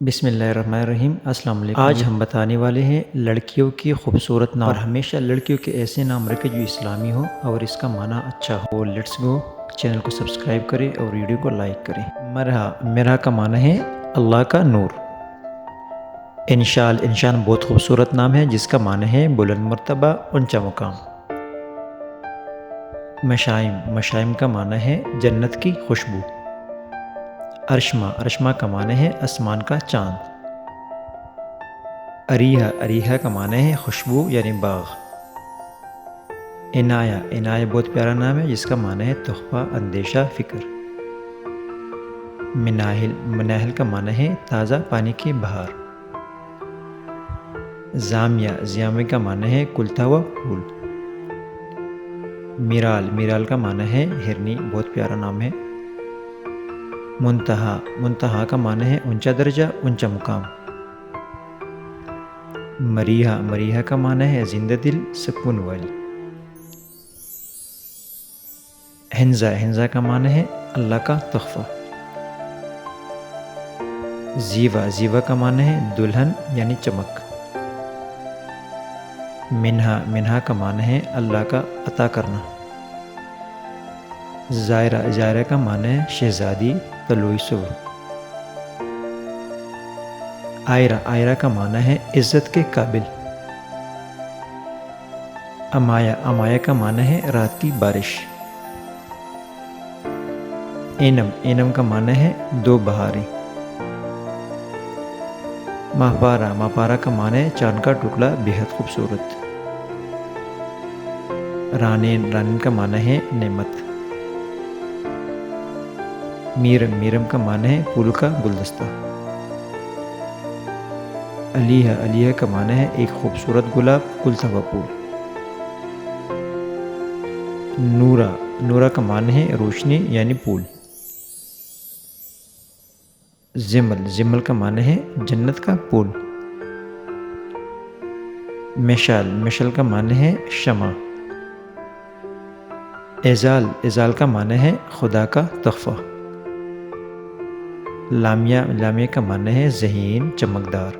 بسم اللہ الرحمن الرحیم۔ السلام علیکم۔ آج ہم بتانے والے ہیں لڑکیوں کی خوبصورت نام، اور ہمیشہ لڑکیوں کے ایسے نام رکھے جو اسلامی ہو اور اس کا معنی اچھا ہو۔ لیٹس گو، چینل کو سبسکرائب کریں اور ویڈیو کو لائک کریں۔ مرحا کا معنی ہے اللہ کا نور۔ انشال بہت خوبصورت نام ہے جس کا معنی ہے بلند مرتبہ، اونچا مقام۔ مشائم کا معنی ہے جنت کی خوشبو۔ ارشمہ کا معنی ہے آسمان کا چاند۔ اریحہ کا معنی ہے خوشبو یعنی باغ۔ عنایہ بہت پیارا نام ہے جس کا معنی ہے تحفہ، اندیشہ، فکر۔ مناہل کا معنی ہے تازہ پانی کی بہار۔ زامیہ کا معنی ہے کھلتا ہوا پھول۔ میرال کا معنی ہے ہرنی، بہت پیارا نام ہے۔ منتہا کا معنی ہے اونچا درجہ، اونچا مقام۔ مریحہ کا معنی ہے زندہ دل، سکون والی۔ حنزہ کا معنی ہے اللہ کا تحفہ۔ زیوا کا معنی ہے دلہن یعنی چمک۔ منہا کا معنی ہے اللہ کا عطا کرنا۔ زائرہ کا معنی ہے شہزادی، طلوعی صبح۔ آئرہ کا معنی ہے عزت کے قابل۔ امایہ کا معنی ہے رات کی بارش۔ اینم کا معنی ہے دو بہاریں۔ ماہپارہ کا معنی ہے چاند کا ٹکڑا، بےحد خوبصورت۔ رانین کا معنی ہے نعمت۔ میرم کا معنی ہے پھول کا گلدستہ۔ علیہ کا معنی ہے ایک خوبصورت گلاب، کھلتا ہوا پھول۔ نورا کا معنی ہے روشنی یعنی پھول۔ زمل کا معنی ہے جنت کا پھول۔ مشال کا معنی ہے شمع۔ اعزال کا معنی ہے خدا کا تحفہ۔ لامیہ کا معنی ہے ذہین، چمکدار۔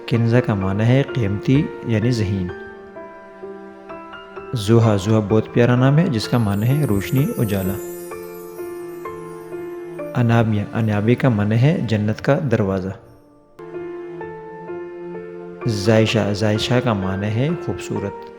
کنزہ کا معنی ہے قیمتی یعنی ذہین۔ زوہا بہت پیارا نام ہے جس کا معنی ہے روشنی، اجالا۔ انابیہ کا معنی ہے جنت کا دروازہ۔ زائشہ کا معنی ہے خوبصورت۔